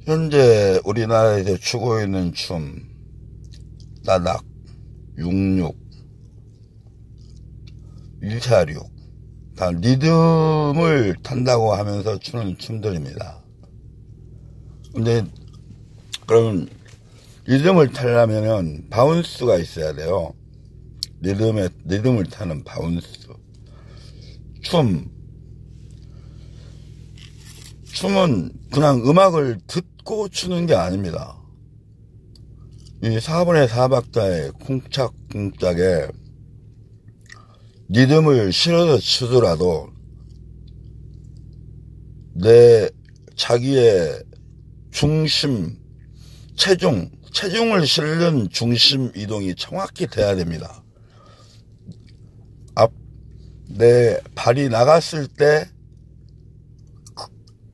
현재 우리나라에서 추고 있는 춤, 따닥, 66, 146, 다 리듬을 탄다고 하면서 추는 춤들입니다. 근데 그럼 리듬을 타려면은 바운스가 있어야 돼요. 리듬을 타는 바운스. 춤은 그냥 음악을 듣고 추는 게 아닙니다. 이 4분의 4박자의 쿵짝쿵짝에 리듬을 실어서 추더라도 내 자기의 중심, 체중을 실는 중심 이동이 정확히 돼야 됩니다. 내 발이 나갔을 때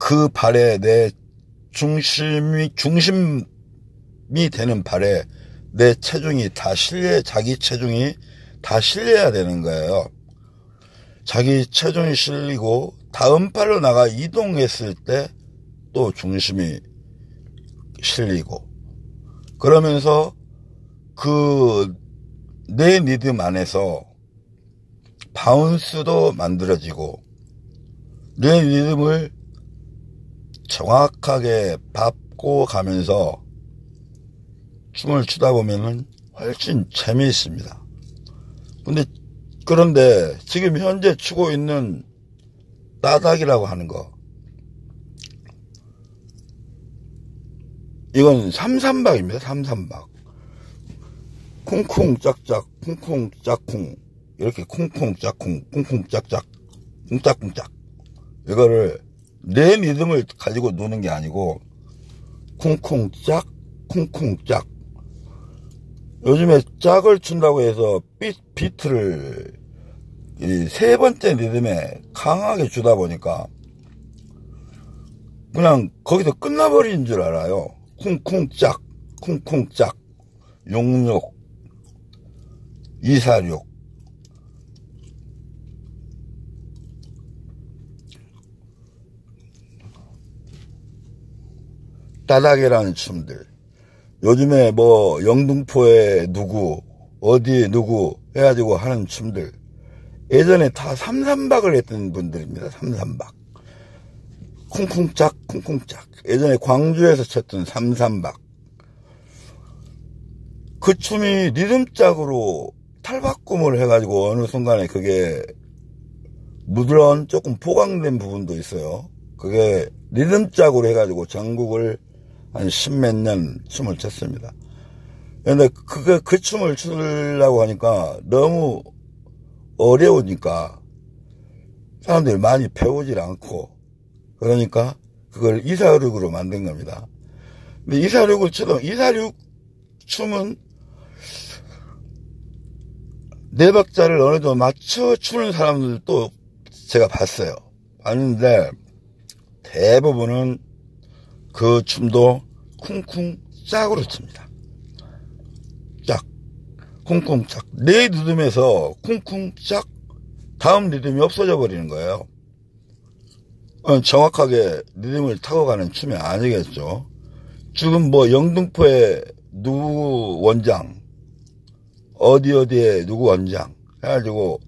그 발에 내 중심이 되는 발에 내 체중이 다 자기 체중이 다 실려야 되는 거예요. 자기 체중이 실리고 다음 발로 나가 이동했을 때 또 중심이 실리고, 그러면서 그 내 리듬 안에서 바운스도 만들어지고 내 리듬을 정확하게 밟고 가면서 춤을 추다 보면은 훨씬 재미있습니다. 그런데 지금 현재 추고 있는 따닥이라고 하는 거, 이건 삼삼박입니다. 삼삼박. 쿵쿵 짝짝, 쿵쿵 짝쿵, 이렇게 쿵쿵 짝쿵, 쿵쿵 짝짝, 쿵짝쿵짝. 이거를 내 리듬을 가지고 노는 게 아니고 쿵쿵 짝, 쿵쿵 짝. 요즘에 짝을 춘다고 해서 비트를 이 세 번째 리듬에 강하게 주다 보니까 그냥 거기서 끝나버리는 줄 알아요. 쿵쿵 짝, 쿵쿵 짝, 66, 246. 따닥이라는 춤들. 요즘에 뭐 영등포에 누구, 어디에 누구 해가지고 하는 춤들. 예전에 다 삼삼박을 했던 분들입니다. 삼삼박. 쿵쿵짝, 쿵쿵짝. 예전에 광주에서 쳤던 삼삼박. 그 춤이 리듬짝으로 탈바꿈을 해가지고 어느 순간에 그게 물론 조금 보강된 부분도 있어요. 그게 리듬짝으로 해가지고 전국을 한 십몇 년 춤을 췄습니다. 근데 그 춤을 추려고 하니까 너무 어려우니까 사람들이 많이 배우질 않고, 그러니까 그걸 246으로 만든 겁니다. 근데 246 춤은 네 박자를 어느 정도 맞춰 추는 사람들도 제가 봤어요. 봤는데 대부분은 그 춤도 쿵쿵 짝으로 춥니다. 짝, 쿵쿵 짝. 내 리듬에서 쿵쿵 짝, 다음 리듬이 없어져 버리는 거예요. 정확하게 리듬을 타고 가는 춤이 아니겠죠. 지금 뭐 영등포에 누구 원장, 어디에 누구 원장 해가지고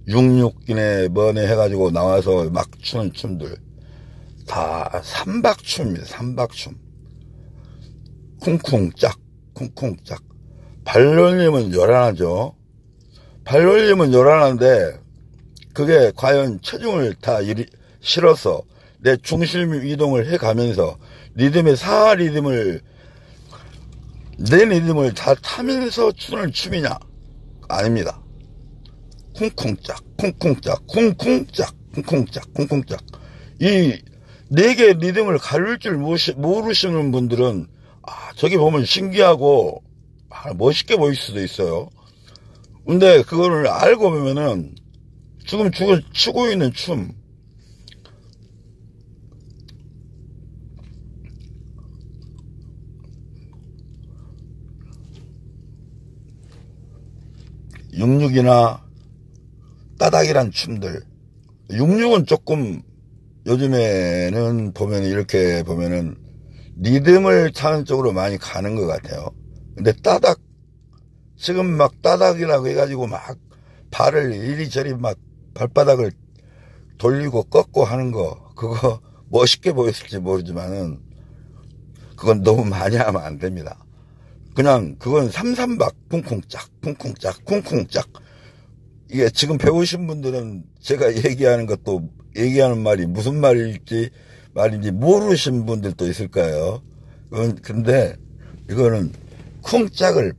66기네 뭐네 해가지고 나와서 막 추는 춤들 다 삼박춤입니다. 삼박춤. 쿵쿵짝, 쿵쿵짝. 발놀림은 요란하죠. 발놀림은 요란한데 그게 과연 체중을 다 실어서 내 중심 이동을 해가면서 리듬의 내 리듬을 다 타면서 추는 춤이냐? 아닙니다. 쿵쿵짝, 쿵쿵짝, 쿵쿵짝, 쿵쿵짝, 쿵쿵짝. 이 네 개의 리듬을 가릴 줄 모르시는 분들은 저기 보면 신기하고 멋있게 보일 수도 있어요. 근데 그거를 알고 보면은 지금 추고 있는 춤, 육육이나 따닥이란 춤들. 육육은 조금 요즘에는 이렇게 보면은 리듬을 타는 쪽으로 많이 가는 것 같아요. 근데 따닥, 지금 막 따닥이라고 해가지고 막 발을 이리저리 막 발바닥을 돌리고 꺾고 하는 거, 그거 멋있게 보였을지 모르지만은 그건 너무 많이 하면 안 됩니다. 그냥 그건 삼삼박 쿵쿵짝 쿵쿵짝 쿵쿵짝. 이게 지금 배우신 분들은 제가 얘기하는 것도 얘기하는 말이 무슨 말인지 모르신 분들도 있을 거예요. 근데 이거는 쿵짝을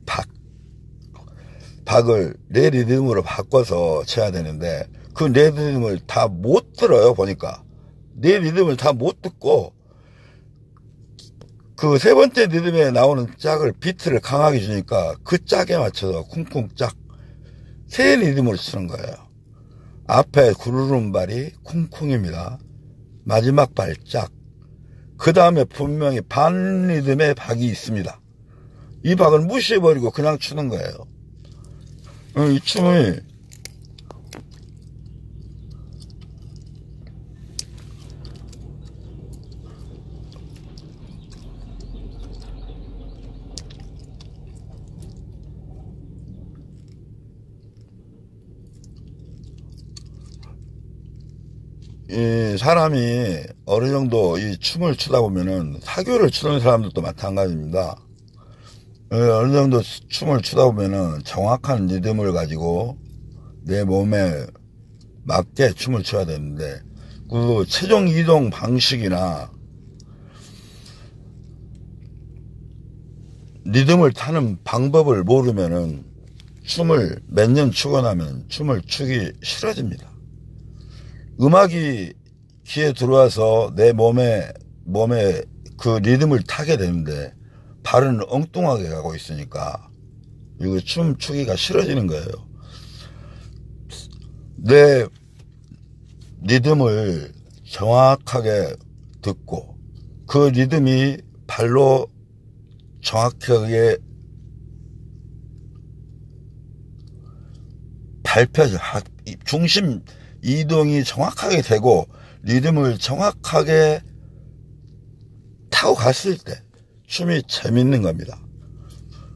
박을 내 리듬으로 바꿔서 쳐야 되는데 그 내 리듬을 다 못 들어요. 보니까 내 리듬을 다 못 듣고 그 세 번째 리듬에 나오는 짝을 비트를 강하게 주니까 그 짝에 맞춰서 쿵쿵짝 세 리듬으로 치는 거예요. 앞에 구르름발이 쿵쿵입니다. 마지막 발 짝. 그 다음에 분명히 반 리듬의 박이 있습니다. 이 박을 무시해버리고 그냥 추는 거예요. 이 춤이 이 사람이 어느 정도 이 춤을 추다 보면은 사교를 추는 사람들도 마찬가지입니다. 어느 정도 춤을 추다 보면은 정확한 리듬을 가지고 내 몸에 맞게 춤을 춰야 되는데 그 체중 이동 방식이나 리듬을 타는 방법을 모르면은 춤을 몇 년 추고 나면 춤을 추기 싫어집니다. 음악이 귀에 들어와서 내 몸에 그 리듬을 타게 되는데 발은 엉뚱하게 가고 있으니까 이거 춤 추기가 싫어지는 거예요. 내 리듬을 정확하게 듣고 그 리듬이 발로 정확하게 밟혀져 중심 이동이 정확하게 되고 리듬을 정확하게 타고 갔을 때 춤이 재밌는 겁니다.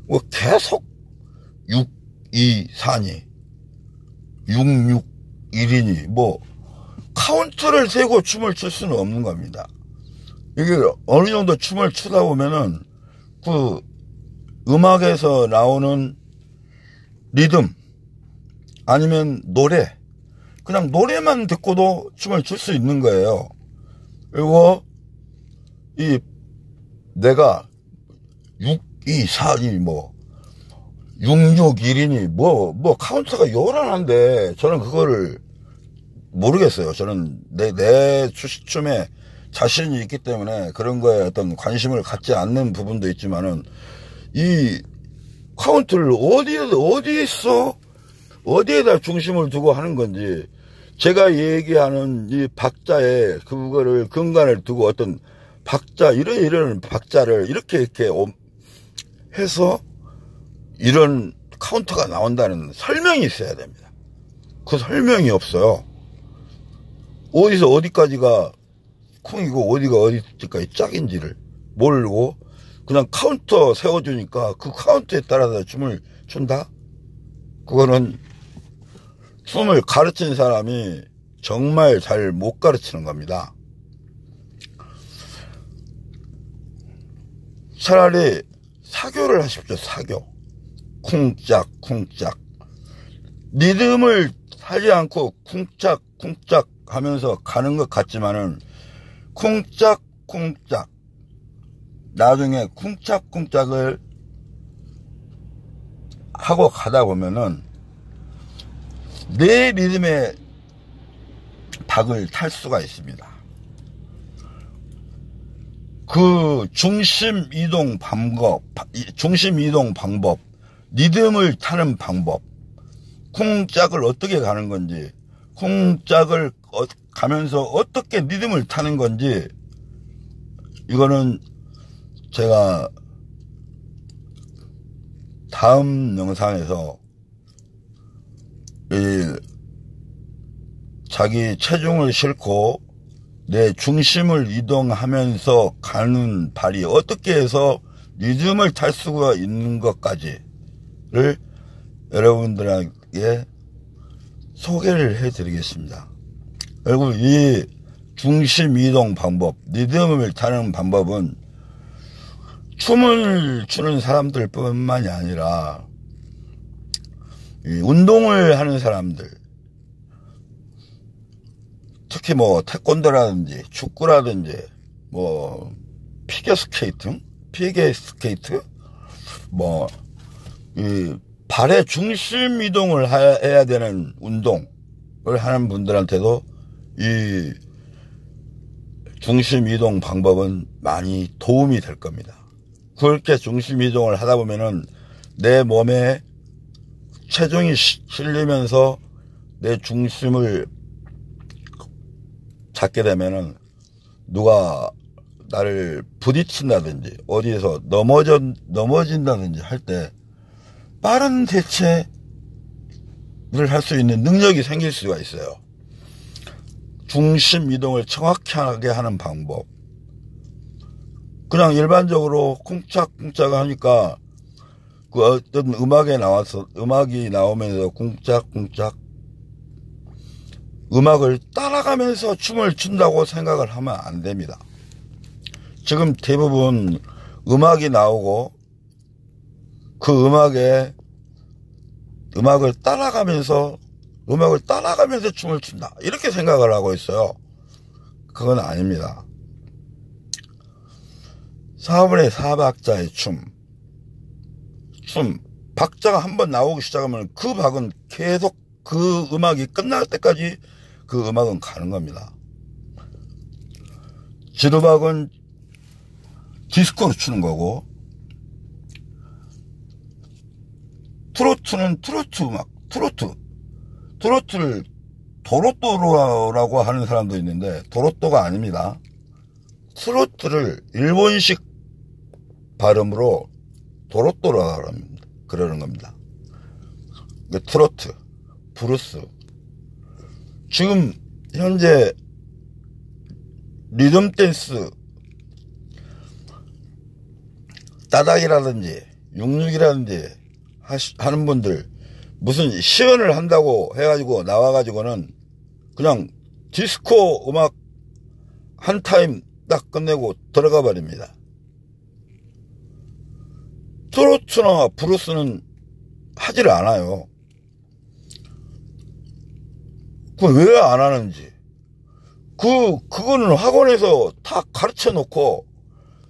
뭐 계속 6, 2, 4니 6, 6, 1이니 뭐 카운트를 세고 춤을 출 수는 없는 겁니다. 이게 어느 정도 춤을 추다 보면은 그 음악에서 나오는 리듬 아니면 노래 그냥 노래만 듣고도 춤을 출 수 있는 거예요. 그리고 이 내가 6, 2, 4니 뭐 6, 6, 1이니 뭐 카운트가 요란한데 저는 그거를 모르겠어요. 저는 내 춤에 자신이 있기 때문에 그런 거에 어떤 관심을 갖지 않는 부분도 있지만은 이 카운트를 어디에다 중심을 두고 하는 건지 제가 얘기하는 이 박자에 그거를 근간을 두고 어떤 박자 이런 박자를 이렇게 해서 이런 카운터가 나온다는 설명이 있어야 됩니다. 그 설명이 없어요. 어디서 어디까지가 쿵이고 어디가 어디까지 짝인지를 모르고 그냥 카운터 세워주니까 그 카운터에 따라서 춤을 춘다? 그거는 춤을 가르친 사람이 정말 잘 못 가르치는 겁니다. 차라리 사교를 하십시오. 사교. 쿵짝 쿵짝 리듬을 하지 않고 쿵짝 쿵짝 하면서 가는 것 같지만은 쿵짝 쿵짝 나중에 쿵짝 쿵짝을 하고 가다 보면은 내 리듬의 박을 탈 수가 있습니다. 그 중심 이동 방법, 리듬을 타는 방법, 쿵짝을 어떻게 가는 건지, 쿵짝을 가면서 어떻게 리듬을 타는 건지, 이거는 제가 다음 영상에서 자기 체중을 싣고 내 중심을 이동하면서 가는 발이 어떻게 해서 리듬을 탈 수가 있는 것까지를 여러분들에게 소개를 해드리겠습니다. 그리고 이 중심 이동 방법, 리듬을 타는 방법은 춤을 추는 사람들 뿐만이 아니라 운동을 하는 사람들, 특히 뭐 태권도라든지 축구라든지 뭐 피겨스케이트 뭐 이 발의 중심 이동을 해야 되는 운동을 하는 분들한테도 이 중심 이동 방법은 많이 도움이 될 겁니다. 그렇게 중심 이동을 하다 보면은 내 몸에 체중이 실리면서 내 중심을 잡게 되면은 누가 나를 부딪힌다든지 어디에서 넘어진다든지 할 때 빠른 대체를 할 수 있는 능력이 생길 수가 있어요. 중심 이동을 정확하게 하는 방법. 그냥 일반적으로 쿵짝쿵짝 하니까 그 어떤 음악이 나오면서 쿵짝쿵짝 음악을 따라가면서 춤을 춘다고 생각을 하면 안 됩니다. 지금 대부분 음악이 나오고 그 음악을 따라가면서 춤을 춘다, 이렇게 생각을 하고 있어요. 그건 아닙니다. 4분의 4박자의 춤, 박자가 한번 나오기 시작하면 그 박은 계속 그 음악이 끝날 때까지 그 음악은 가는 겁니다. 지루박은 디스코로 추는 거고, 트로트는 트로트 음악, 트로트를 도로또라고 하는 사람도 있는데 도로또가 아닙니다. 트로트를 일본식 발음으로 도로또라고 그러는 겁니다. 트로트, 브루스, 지금 현재 리듬 댄스 따닥이라든지 육육이라든지 하는 분들 무슨 시연을 한다고 해가지고 나와가지고는 그냥 디스코 음악 한 타임 딱 끝내고 들어가 버립니다. 트로트나 브루스는 하지를 않아요. 그 왜 안 하는지, 그거는 학원에서 다 가르쳐 놓고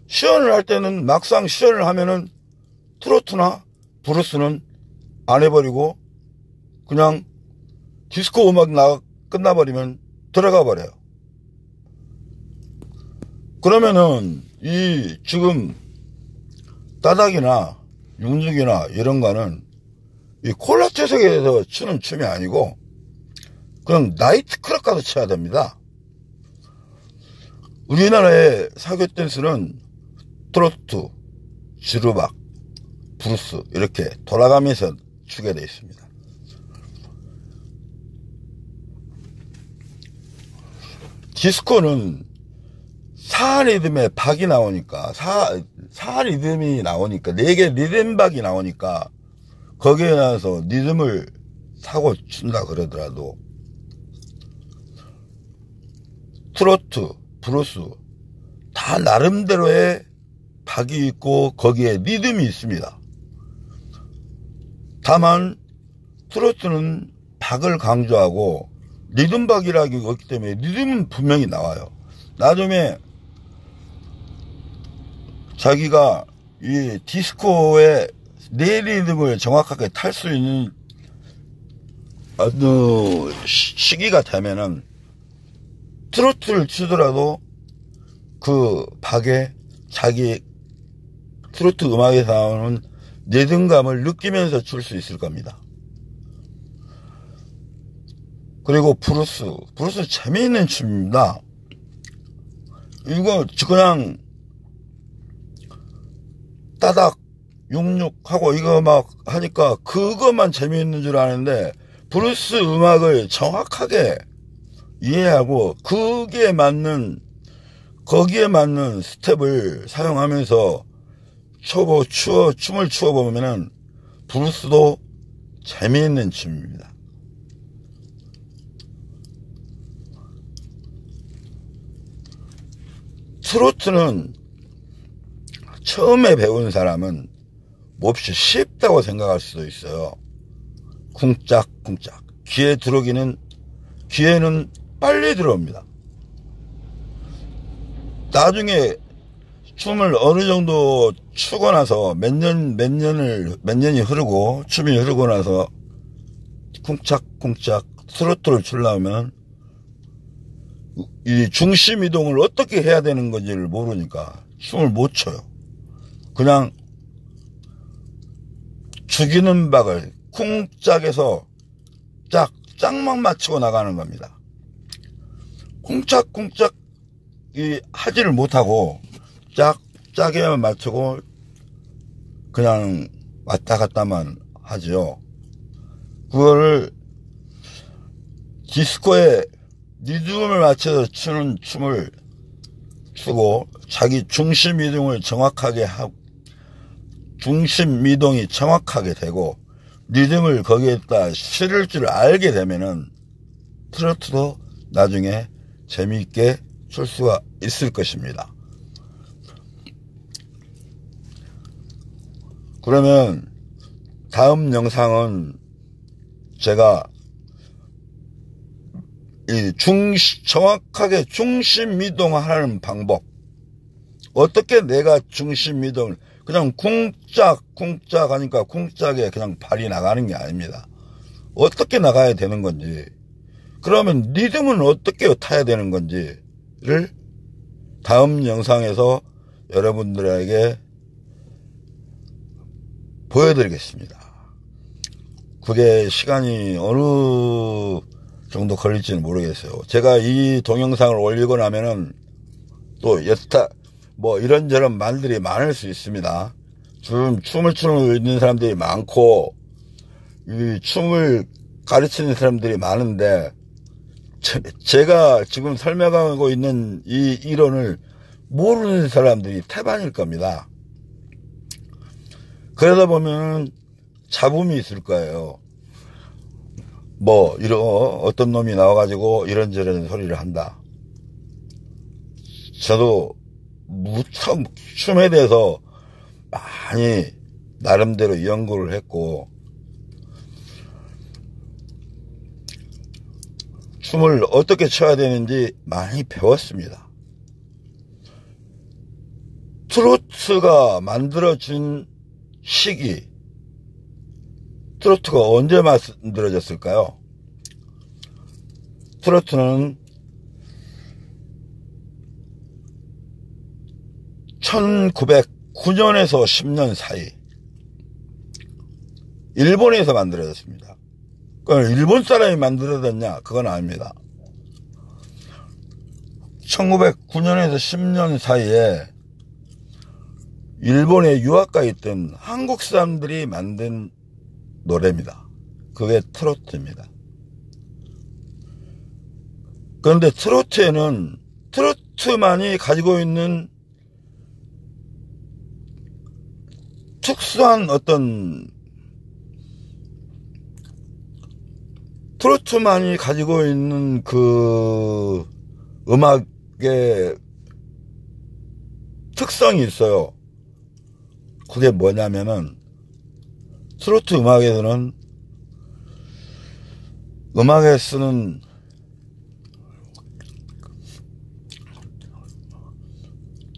시연을 할 때는 막상 시연을 하면은 트로트나 브루스는 안 해버리고 그냥 디스코 음악 끝나버리면 들어가 버려요. 그러면은 이 지금 따닥이나 육육이나 이런 거는 이 콜라 채석에서 추는 춤이 아니고 그냥 나이트 클럽 가서 쳐야 됩니다. 우리나라의 사교 댄스는 트로트, 지루박, 브루스 이렇게 돌아가면서 추게 되어 있습니다. 디스코는 4리듬의 박이 나오니까 4리듬이 나오니까 4개 리듬박이 나오니까 거기에 나와서 리듬을 타고 춘다 그러더라도 트로트, 브루스 다 나름대로의 박이 있고 거기에 리듬이 있습니다. 다만 트로트는 박을 강조하고 리듬박이라기 없기 때문에 리듬은 분명히 나와요. 나중에 자기가 이 디스코의 네 리듬을 정확하게 탈 수 있는 어느 시기가 되면은 트로트를 추더라도 그 박에 자기 트로트 음악에서 나오는 리듬감을 느끼면서 출 수 있을 겁니다. 그리고 브루스 재미있는 춤입니다. 이거 그냥 따닥 육육하고 이거 막 하니까 그것만 재미있는 줄 아는데 브루스 음악을 정확하게 이해하고 거기에 맞는 스텝을 사용하면서 춤을 추어보면은 브루스도 재미있는 춤입니다. 트로트는 처음에 배운 사람은 몹시 쉽다고 생각할 수도 있어요. 쿵짝쿵짝. 귀에는 빨리 들어옵니다. 나중에 춤을 어느 정도 추고 나서 몇 년이 흐르고 춤이 흐르고 나서 쿵짝쿵짝 트로트를 추려면 이 중심 이동을 어떻게 해야 되는 건지를 모르니까 춤을 못 춰요. 그냥 죽이는 박을 쿵짝에서 짝만 맞추고 나가는 겁니다. 쿵짝쿵짝 하지를 못하고 짝에만 맞추고 그냥 왔다 갔다만 하죠. 그거를 디스코에 리듬을 맞춰서 추는 춤을 추고 자기 중심 이동이 정확하게 되고 리듬을 거기에다 실을 줄 알게 되면은 트로트도 나중에 재미있게 출 수가 있을 것입니다. 그러면 다음 영상은 제가 정확하게 중심 이동하는 방법, 어떻게 내가 중심 이동을 그냥 쿵짝 하니까 쿵짝에 그냥 발이 나가는 게 아닙니다. 어떻게 나가야 되는 건지, 그러면 리듬은 어떻게 타야 되는 건지를 다음 영상에서 여러분들에게 보여드리겠습니다. 그게 시간이 어느 정도 걸릴지는 모르겠어요. 제가 이 동영상을 올리고 나면은 또 이런저런 말들이 많을 수 있습니다. 지금 춤을 추고 있는 사람들이 많고 이 춤을 가르치는 사람들이 많은데 제가 지금 설명하고 있는 이 이론을 모르는 사람들이 태반일 겁니다. 그러다 보면 잡음이 있을 거예요. 어떤 놈이 나와가지고 이런저런 소리를 한다. 저도 무척 춤에 대해서 많이 나름대로 연구를 했고 춤을 어떻게 춰야 되는지 많이 배웠습니다. 트로트가 만들어진 시기, 트로트가 언제 만들어졌을까요? 트로트는 1909년에서 10년 사이 일본에서 만들어졌습니다. 일본 사람이 만들어졌냐? 그건 아닙니다. 1909년에서 10년 사이에 일본에 유학가 있던 한국 사람들이 만든 노래입니다. 그게 트로트입니다. 그런데 트로트에는 트로트만이 가지고 있는 특수한 트로트만이 가지고 있는 그 음악의 특성이 있어요. 그게 뭐냐면은 트로트 음악에서는 음악에 쓰는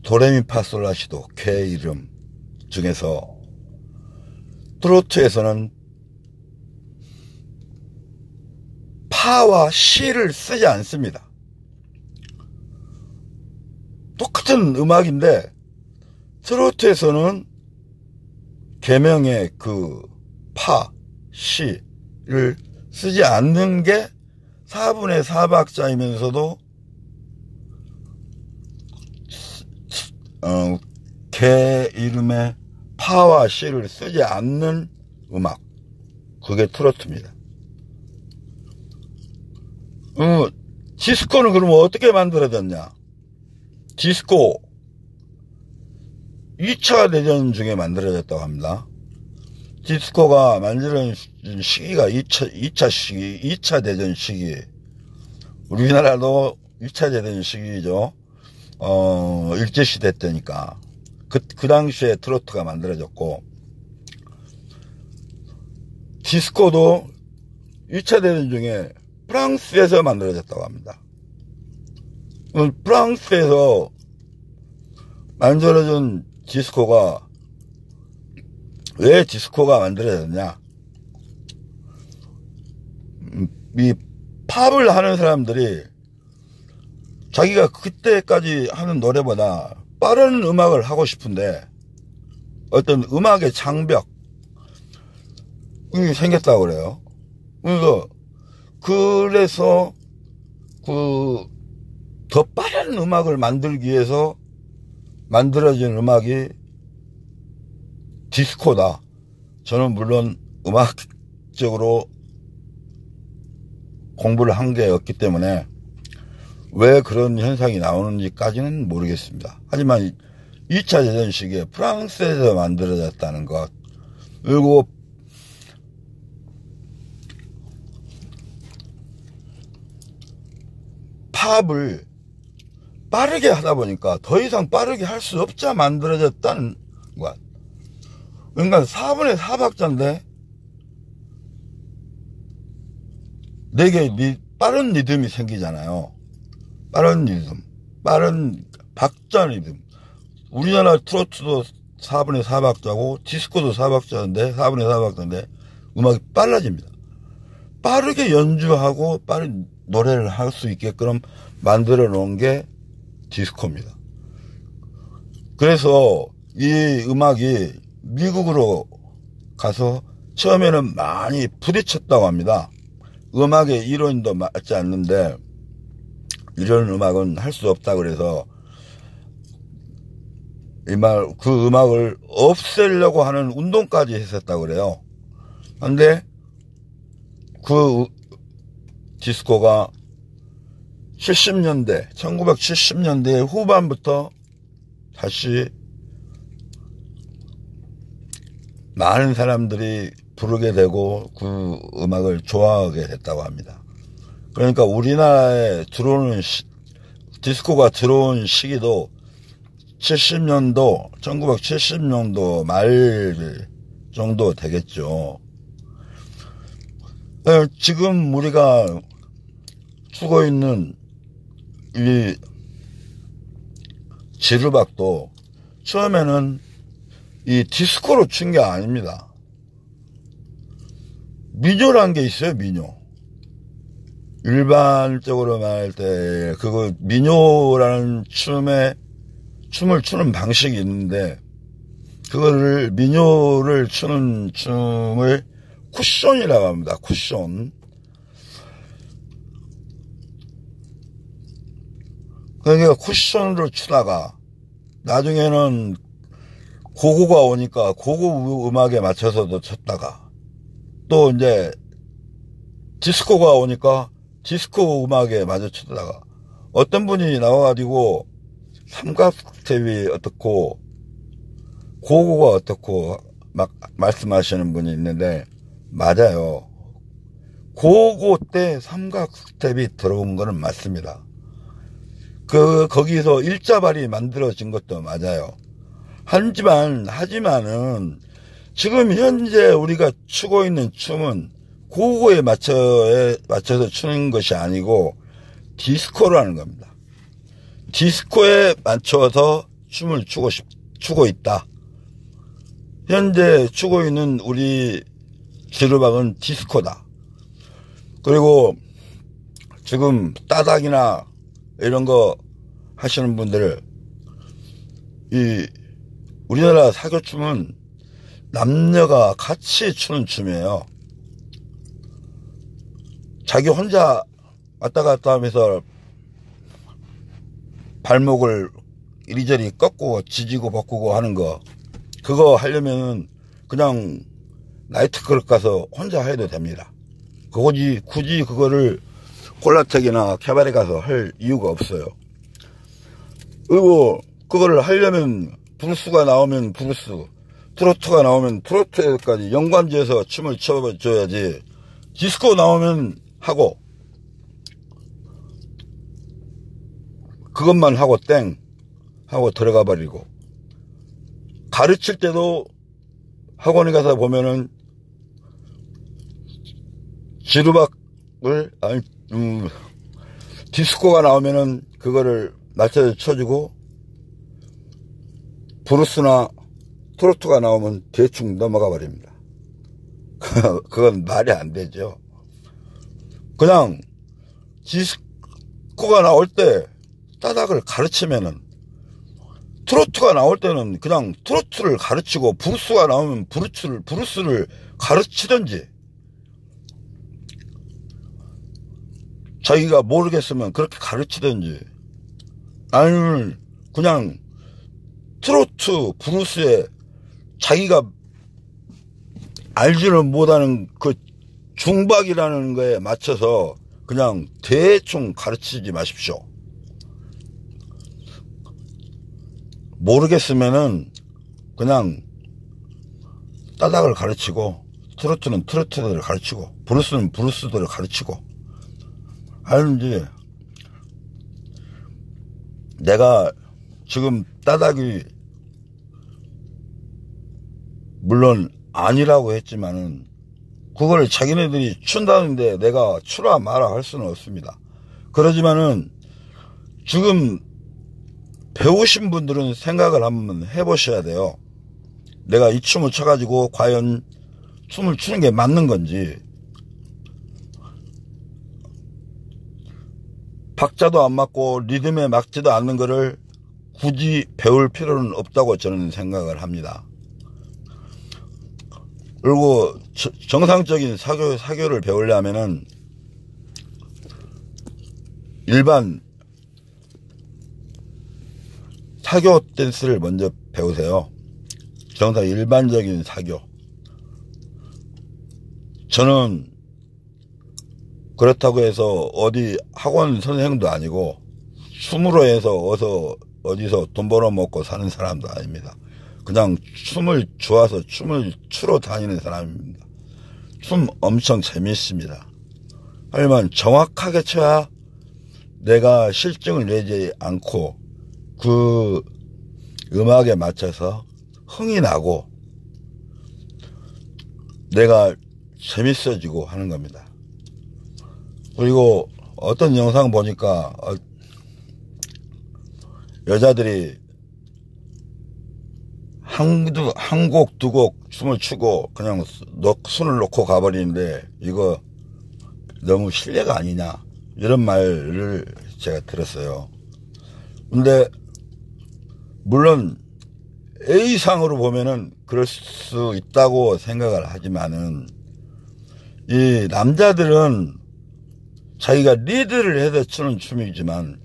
도레미파솔라시도 개 이름 중에서 트로트에서는 파와 시를 쓰지 않습니다. 똑같은 음악인데 트로트에서는 계명의 그 파, 시를 쓰지 않는 게 4분의 4박자이면서도 개 이름의 파와 시를 쓰지 않는 음악, 그게 트로트입니다. 디스코는 그러면 어떻게 만들어졌냐? 디스코 2차 대전 중에 만들어졌다고 합니다. 디스코가 만들어진 시기가 2차 대전 시기. 우리나라도 2차 대전 시기죠. 일제시대 때니까. 그 당시에 트로트가 만들어졌고, 디스코도 2차 대전 중에 프랑스에서 만들어졌다고 합니다. 프랑스에서 만들어진 디스코가 왜 디스코가 만들어졌냐? 이 팝을 하는 사람들이 자기가 그때까지 하는 노래보다 빠른 음악을 하고 싶은데 어떤 음악의 장벽이 생겼다고 그래요. 그래서 더 빠른 음악을 만들기 위해서 만들어진 음악이 디스코다. 저는 물론 음악적으로 공부를 한 게 없기 때문에 왜 그런 현상이 나오는지까지는 모르겠습니다. 하지만 2차 대전 시기에 프랑스에서 만들어졌다는 것, 그리고 팝을 빠르게 하다 보니까 더 이상 빠르게 할 수 없자 만들어졌다는 것. 그러니까 4분의 4박자인데 되게 빠른 리듬이 생기잖아요. 빠른 리듬, 빠른 박자 리듬. 우리나라 트로트도 4분의 4박자고 디스코도 4분의 4박자인데 음악이 빨라집니다. 빠르게 연주하고 빠른 노래를 할 수 있게끔 만들어 놓은 게 디스코입니다. 그래서 이 음악이 미국으로 가서 처음에는 많이 부딪혔다고 합니다. 음악의 이론도 맞지 않는데 이런 음악은 할 수 없다 그래서 그 음악을 없애려고 하는 운동까지 했었다고 그래요. 근데 그 디스코가 1970년대 후반부터 다시 많은 사람들이 부르게 되고 그 음악을 좋아하게 됐다고 합니다. 그러니까 우리나라에 디스코가 들어온 시기도 1970년도 말 정도 되겠죠. 지금 우리가 추고 있는 이 지르박도 처음에는 이 디스코로 춘 게 아닙니다. 민요란 게 있어요, 민요. 일반적으로 말할 때 그거 민요라는 춤을 추는 방식이 있는데 그거를 민요를 추는 춤을 쿠션이라고 합니다. 쿠션. 그러니까 쿠션으로 추다가 나중에는 고고가 오니까 고고 음악에 맞춰서도 쳤다가 또 이제 디스코가 오니까 디스코 음악에 맞춰 쳤다가 어떤 분이 나와가지고 삼각스텝이 어떻고 고고가 어떻고 막 말씀하시는 분이 있는데 맞아요. 고고 때 삼각스텝이 들어온 거는 맞습니다. 거기서 일자발이 만들어진 것도 맞아요. 하지만은 지금 현재 우리가 추고 있는 춤은 고고에 맞춰서 추는 것이 아니고 디스코라는 겁니다. 디스코에 맞춰서 춤을 추고 있다. 현재 추고 있는 우리 지르박은 디스코다. 그리고 지금 따닥이나 이런 거 하시는 분들, 우리나라 사교춤은 남녀가 같이 추는 춤이에요. 자기 혼자 왔다 갔다 하면서 발목을 이리저리 꺾고 지지고 볶고 하는 거, 그거 하려면 그냥 나이트클럽 가서 혼자 해도 됩니다. 굳이 그거를 콜라텍이나 캐바레 가서 할 이유가 없어요. 그리고 그거를 하려면 브루스가 나오면 브루스, 트로트가 나오면 트로트까지 연관지어서 춤을 춰줘야지. 디스코 나오면 하고 그것만 하고 땡 하고 들어가 버리고, 가르칠 때도 학원에 가서 보면은 지루박을 디스코가 나오면은 그거를 맞춰서 쳐주고, 브루스나 트로트가 나오면 대충 넘어가 버립니다. 그건 말이 안 되죠. 그냥 디스코가 나올 때 따닥을 가르치면은, 트로트가 나올 때는 그냥 트로트를 가르치고, 브루스가 나오면 브루스를 가르치든지, 자기가 모르겠으면 그렇게 가르치든지, 아니면 그냥 트로트, 브루스에 자기가 알지는 못하는 그 중박이라는 거에 맞춰서 그냥 대충 가르치지 마십시오. 모르겠으면은 그냥 따닥을 가르치고, 트로트는 트로트들을 가르치고, 브루스는 브루스들을 가르치고. 아니지, 내가 지금 따닥이 물론 아니라고 했지만은 그걸 자기네들이 춘다는데 내가 추라 마라 할 수는 없습니다. 그러지만은 지금 배우신 분들은 생각을 한번 해보셔야 돼요. 내가 이 춤을 춰가지고 과연 춤을 추는 게 맞는 건지, 박자도 안 맞고 리듬에 맞지도 않는 거를 굳이 배울 필요는 없다고 저는 생각을 합니다. 그리고 정상적인 사교를 배우려면은 일반 사교 댄스를 먼저 배우세요. 정상 일반적인 사교. 저는 그렇다고 해서 어디 학원 선생도 아니고 춤으로 해서 어디서 돈 벌어먹고 사는 사람도 아닙니다. 그냥 춤을 좋아서 춤을 추러 다니는 사람입니다. 춤 엄청 재밌습니다. 하지만 정확하게 춰야 내가 실증을 내지 않고 그 음악에 맞춰서 흥이 나고 내가 재밌어지고 하는 겁니다. 그리고 어떤 영상 보니까 여자들이 한 곡, 두 곡 춤을 추고 그냥 손을 놓고 가버리는데 이거 너무 실례가 아니냐, 이런 말을 제가 들었어요. 근데 물론 A상으로 보면은 그럴 수 있다고 생각을 하지만은, 이 남자들은 자기가 리드를 해서 추는 춤이지만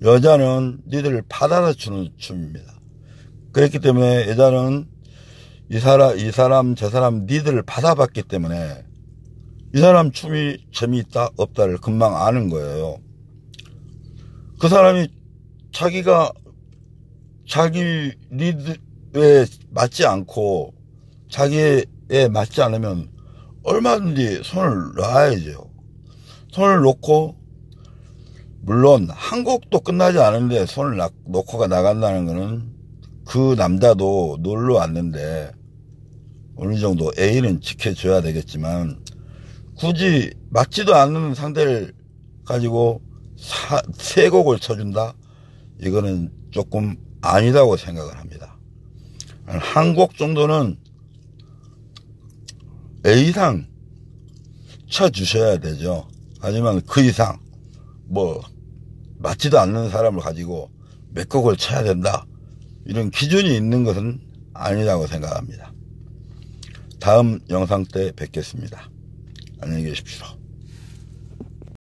여자는 리드를 받아서 추는 춤입니다. 그렇기 때문에 여자는 이 사람 저 사람 리드를 받아봤기 때문에 이 사람 춤이 재미있다 없다를 금방 아는 거예요. 그 사람이 자기 리드에 맞지 않고 자기에 맞지 않으면 얼마든지 손을 놔야죠. 손을 놓고, 물론 한 곡도 끝나지 않은데 손을 놓고가 나간다는 거는 그 남자도 놀러 왔는데 어느 정도 A는 지켜줘야 되겠지만, 굳이 맞지도 않는 상대를 가지고 세 곡을 쳐준다? 이거는 조금 아니다고 생각을 합니다. 한 곡 정도는 A상 쳐주셔야 되죠. 하지만 그 이상 맞지도 않는 사람을 가지고 몇 곡을 쳐야 된다, 이런 기준이 있는 것은 아니라고 생각합니다. 다음 영상 때 뵙겠습니다. 안녕히 계십시오.